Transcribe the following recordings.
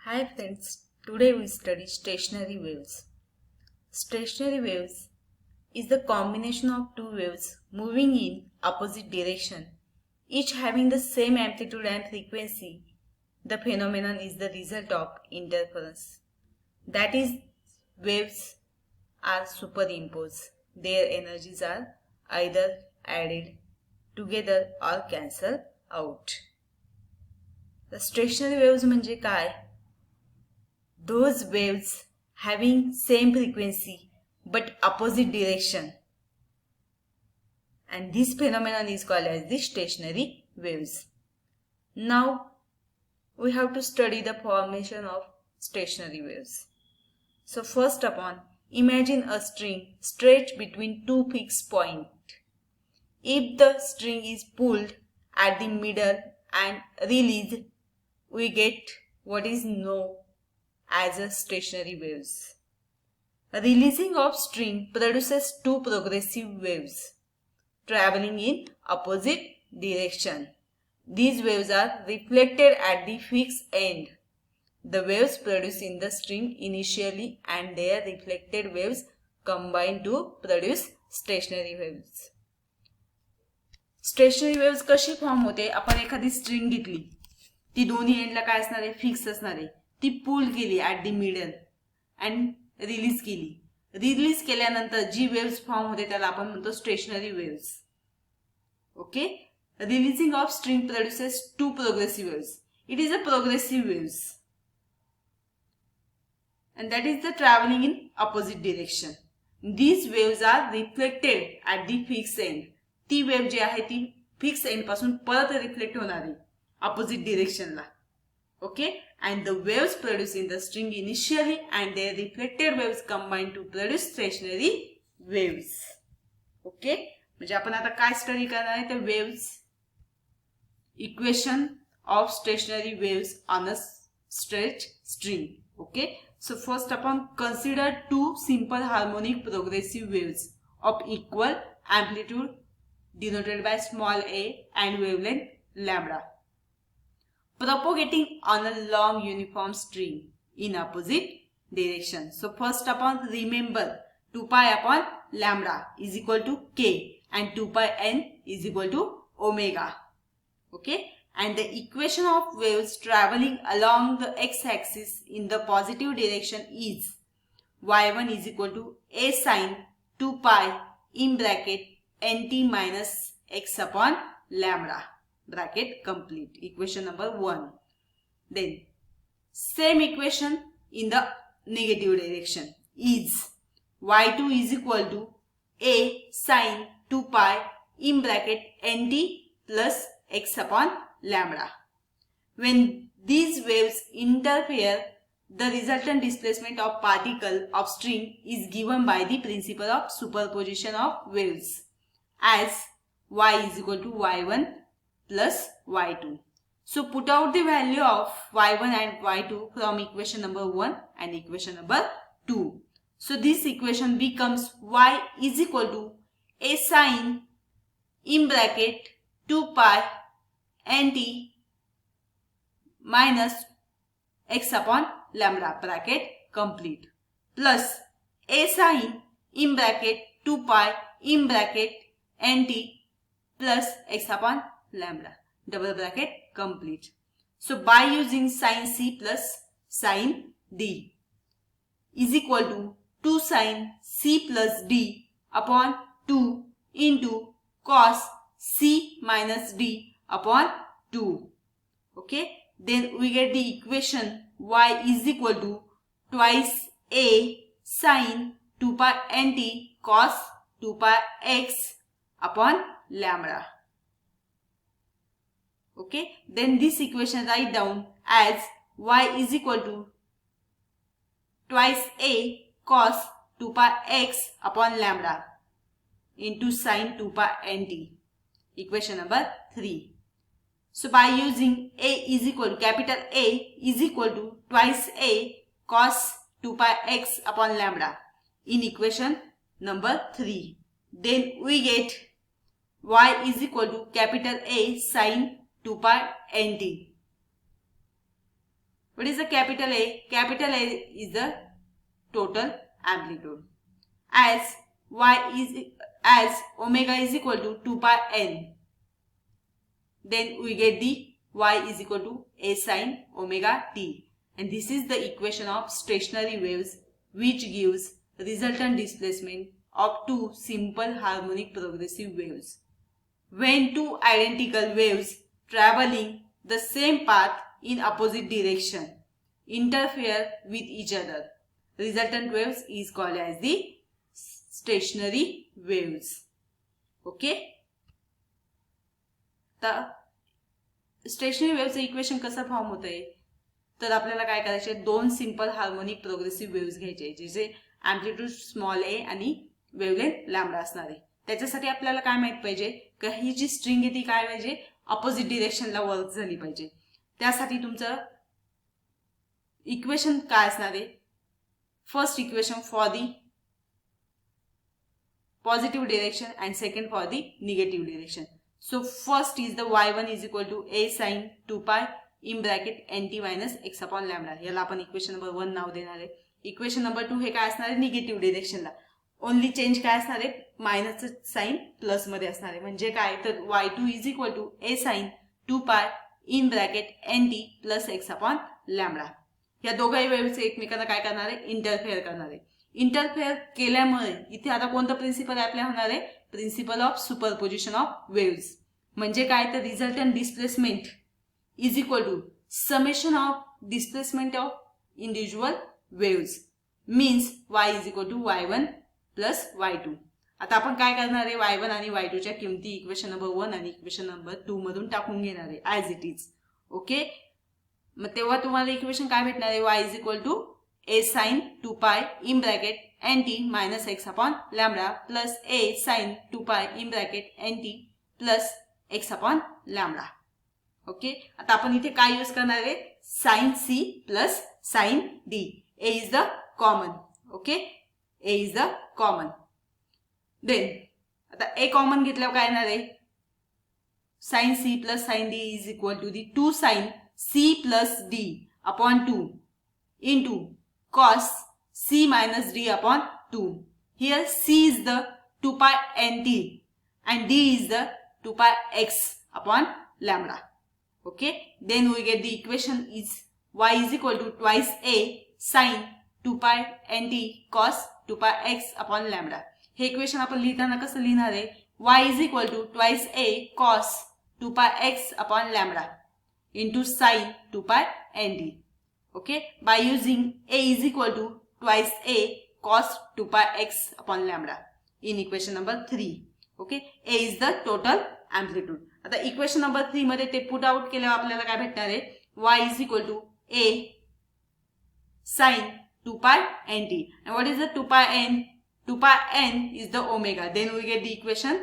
Hi friends, today we study stationary waves. Stationary waves is the combination of two waves moving in opposite direction, each having the same amplitude and frequency. The phenomenon is the result of interference. That is, waves are superimposed. Their energies are either added together or cancelled out. The stationary waves म्हणजे काय? Those waves having same frequency but opposite direction, and this phenomenon is called as the stationary waves. Now we have to study the formation of stationary waves. So first upon, imagine a string stretched between two fixed points. If the string is pulled at the middle and released, we get what is known as a stationary waves. Releasing of string produces two progressive waves traveling in opposite direction. These waves are reflected at the fixed end. The waves produced in the string initially and their reflected waves combine to produce stationary waves. Stationery waves कशी form होते? आपण एखादी string घेतली, ती दोन्ही एंडला काय असणार आहे? फिक्स असणार आहे. ती पुल केली at the middle and release केली. रिलीज केल्यानंतर जी वेव्स फॉर्म होते त्याला आपण म्हणतो stationary waves. Okay, releasing of string produces two progressive waves. It is a progressive waves and that is the traveling in opposite direction. These waves are reflected at the fixed end. ती wave जी आहे ती fix end पासून परत reflect होणार आहे opposite डिरेक्शनला. Okay, and the waves produce in the string initially and their reflected waves combine to produce stationary waves. Okay, म्हणजे आपण आता काय स्टडी करणार आहे? तर waves, equation of stationary waves on a stretch string. Okay, so first upon, consider two simple harmonic progressive waves of equal amplitude denoted by small a and wavelength lambda propagating on a long uniform string in opposite direction. So first upon, remember 2 pi upon lambda is equal to k and 2 pi n is equal to omega. Okay, and the equation of waves traveling along the x-axis in the positive direction is y1 is equal to a sine 2 pi in bracket nt minus x upon lambda bracket complete. Equation number 1. Then same equation in the negative direction is y2 is equal to a sine 2 pi in bracket nt plus x upon lambda. When these waves interfere, the resultant displacement of particle of string is given by the principle of superposition of waves as y is equal to y1 plus y2. So put out the value of y1 and y2 from equation number 1 and equation number 2. So this equation becomes y is equal to a sine in bracket 2 pi nt minus x upon lambda bracket complete plus a sine in bracket 2 pi in bracket nt plus x upon lambda double bracket complete. So by using sin c plus sin d is equal to 2 sin c plus d upon 2 into cos c minus d upon 2. Okay, then we get the equation y is equal to twice a sine 2 pi nt cos 2 pi x upon lambda. Okay, then this equation write down as y is equal to twice a cos 2 pi x upon lambda into sin 2 pi nt. Equation number 3. So by using a is equal to capital A is equal to twice a cos 2 pi x upon lambda in equation number 3. Then we get y is equal to capital A sin 2 pi nt. What is the capital A? Capital A is the total amplitude. As omega is equal to 2 pi n, then we get the y is equal to a sine omega t, and this is the equation of stationary waves, which gives resultant displacement of two simple harmonic progressive waves. When two identical waves traveling the same path in opposite direction interfere with each other, resultant waves is called as the stationary waves. Okay, तर stationery वेव्हचं equation कसं form होत आहे, तर आपल्याला काय करायचे, दोन simple harmonic progressive waves घ्यायचे ज्याचे अँप्लिट्यूड स्मॉल ए आणि वेव्हलेंथ लॅम्बडा असणार आहे. त्याच्यासाठी आपल्याला काय माहित पाहिजे का ही जी स्ट्रिंग आहे ती काय पाहिजे, ऑपोजिट डिरेक्शनला वर्क झाली पाहिजे. त्यासाठी तुमचं इक्वेशन काय असणार आहे, first equation for the positive direction and second for the negative direction. So first is the y1 is equal to a sin 2 pi in bracket nt minus x upon lambda. याला आपण equation number 1 नाव देणार आहे. Equation number 2 हे काय असणार आहे, negative डिरेक्शनला. Only change काय असणार आहे, मायनसचं साइन प्लस मध्ये असणार आहे. म्हणजे काय तर y2 is equal to a sin 2 pi in bracket nt plus x upon lambda. या दोघाही वेव्हचे एकमेकांना काय करणार आहे, इंटरफेअर करणार आहे. इंटरफेअर केल्यामुळे इथे आता कोणतं प्रिन्सिपल अप्लाय होणार आहे, principle of superposition of waves. म्हणजे काय तर resultant displacement is equal to summation of displacement of individual waves, means y is equal to y1 plus y2. आता आपण काय करणार आहे, y1 आणि y2 च्या किमती इक्वेशन नंबर 1 आणि इक्वेशन नंबर 2 मधून टाकून घेणार आहे ॲज इट इज. ओके, मग तेव्हा तुम्हाला इक्वेशन काय भेटणार आहे, y is equal to a sin 2 pi in bracket nt minus x upon lambda plus a sin 2 pi in bracket nt plus x upon lambda. Okay, आता आपण इथे काय यूज करणार आहे, sin c plus sin d. a is the common. Okay, a is the common. then आता a common घेतल्यावर काय येणार आहे, sin c plus sin d is equal to the 2 sin c plus d upon 2 into cos c minus d upon 2. Here c is the 2 pi nt and d is the 2 pi x upon lambda. Okay, then we get the equation is y is equal to twice a sin 2 pi nt cos 2 pi x upon lambda. Hey equation आपण लिहिताना कसं लिहिणार आहे, y is equal to twice a cos 2 pi x upon lambda into sin 2 pi nt. Okay, by using a is equal to twice a cos 2 pi x upon lambda in equation number 3. Okay, a is the total amplitude. आता equation number 3 मध्ये ते put out केल्यावर आपल्याला काय भेटणार आहे, y is equal to a sin 2 pi nt. And what is the 2 pi n? 2 pi n is the omega. Then we get the equation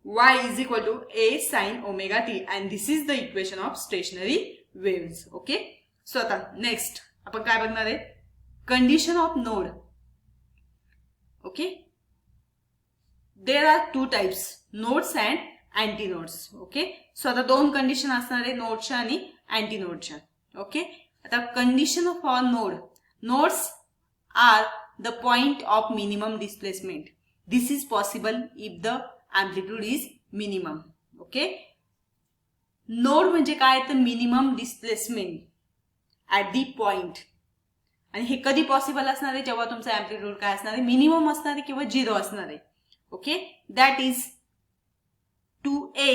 y is equal to a sin omega t, and this is the equation of stationary waves. Okay, सो आता next आपण काय बघणार आहे, condition of node. Okay, there are two types, nodes and anti nodes. Okay, so आता दोन condition असणार आहे, नोडच्या आणि अँटी नोडच्या. ओके, आता condition for node, nodes are the point of minimum displacement. This is possible if the amplitude is minimum. Okay, node म्हणजे काय तर minimum displacement at the point. आणि हे कधी पॉसिबल असणार आहे, जेव्हा तुमचा अँप्लिट्यूड काय असणार आहे, मिनिमम असणार आहे किंवा 0 असणार आहे. Okay, that is 2a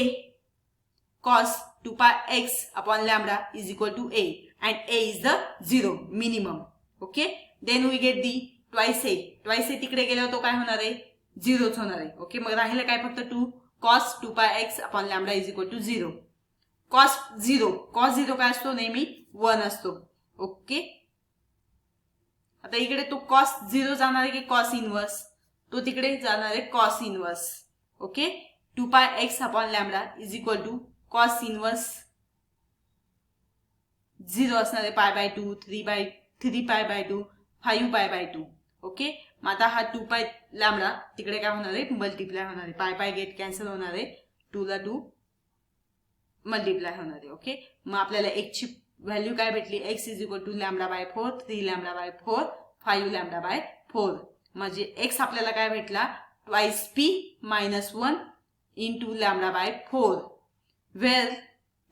cos 2 pi x upon lambda is equal to a, and a is the 0 minimum. Okay, then we get the twice a. twice a तिकडे गेल्यावर तो काय होणार आहे, 0च होणार आहे. ओके, मग राहिलं काय फक्त 2 cos 2 pi x upon lambda is equal to 0. cos 0 काय असतो, नेहमी 1 असतो. ओके, आता इकडे तो cos 0 जाणार आहे की cos इनवर्स, तो तिकडे जाणार आहे cos inverse. Okay, 2 pi x upon lambda is equal to cos inverse 0 असणार आहे, pi by 2, 3 pi by 2, 5 pi by 2. Okay, मग आता हा 2 pi लॅम्बडा तिकडे काय होणार आहे, मल्टिप्लाय होणार आहे. pi गेट कॅन्सल होणार आहे, 2 ला 2 मल्टिप्लाय होणार आहे. ओके, मग आपल्याला 1 ची व्हॅल्यू काय भेटली, x is equal to lambda by 4, 3 lambda by 4, 5 lambda by 4. म्हणजे x आपल्याला काय भेटला, twice p minus 1 into lambda by 4, where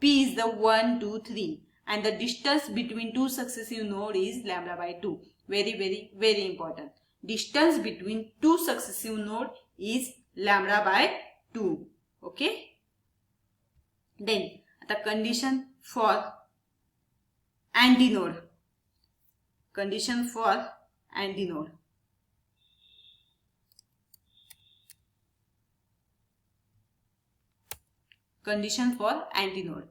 p is the 1, 2, 3 and the distance between two successive nodes is lambda by 2. Very, very, very important. Distance between two successive nodes is lambda by 2. Okay. Then the condition for antinode. Condition for antinode. Condition for antinode.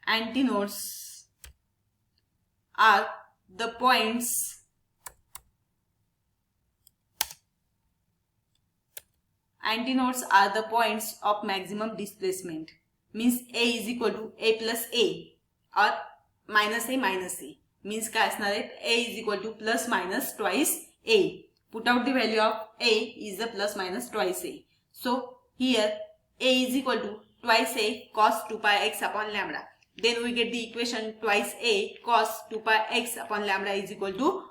Antinodes are the points of maximum displacement. Means A is equal to A plus A or minus A minus A. Means काय असणार आहे, A is equal to plus minus twice A. Put out the value of A is the plus minus twice A. So here A is equal to twice A cos 2 pi x upon lambda. Then we get the equation twice A cos 2 pi x upon lambda is equal to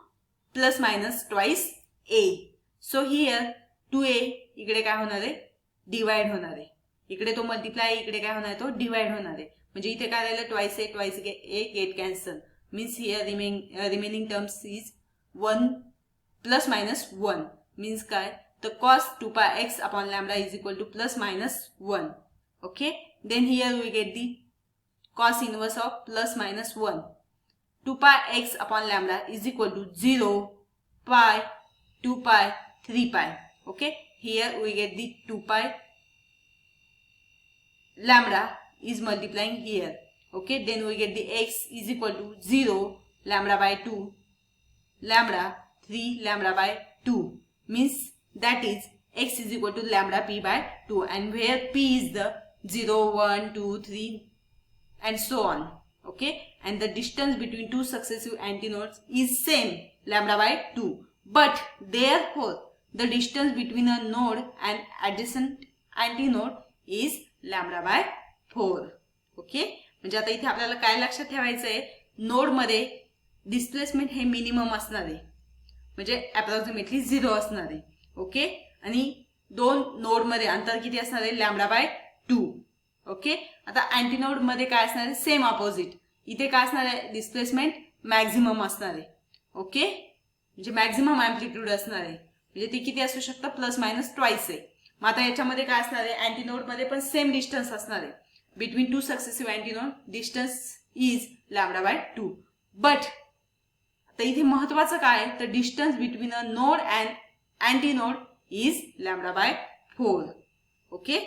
plus minus twice A. So here 2A इकडे काय होणार आहे, divide होणार आहे. इकडे तो multiply, इकडे काय होणार आहे, तो डिवाइड होणार आहे. म्हणजे इथे काय राहिलं, twice A get cancel. Means here remaining terms is 1 plus minus 1. Means काय, तर cos 2 pi x upon lambda is equal to plus minus 1. Okay. Then here we get the cos inverse of plus minus 1. 2 pi x upon lambda is equal to 0, pi, 2 pi, 3 pi. Okay. Here we get the 2 pi lambda is multiplying here. Okay. Then we get the x is equal to 0, lambda by 2, lambda 3 lambda by 2. Means that is x is equal to lambda p by 2, and where p is the 0, 1, 2, 3 and so on. Okay. And the distance between two successive antinodes is same, lambda by 2. But therefore the distance between a node and adjacent antinode is lambda by 4. Okay. म्हणजे आता इथे आपल्याला काय लक्षात ठेवायचं आहे, node मध्ये displacement हे minimum असणार आहे, म्हणजे अप्रॉक्सिमेटली 0 असणार आहे. ओके. आणि दोन नोड मध्ये अंतर किती असणार आहे, लॅम्बडा बाय 2. ओके. आता अँटीनोड मध्ये काय असणार आहे, सेम ऑपोजिट. इथे काय असणार आहे, डिस्प्लेसमेंट मॅक्झिमम असणार आहे. ओके. म्हणजे मॅक्झिमम अँप्लिट्यूड असणार आहे, म्हणजे ते किती असू शकतं, प्लस मायनस ट्वाइस आहे. मग आता याच्यामध्ये काय असणार आहे, अँटीनोड मध्ये पण सेम डिस्टन्स असणार आहे. Between two successive antinode distance is lambda by 2. But आता इथे महत्वाचं काय, तर distance between a node and antinode is lambda by 4. Okay.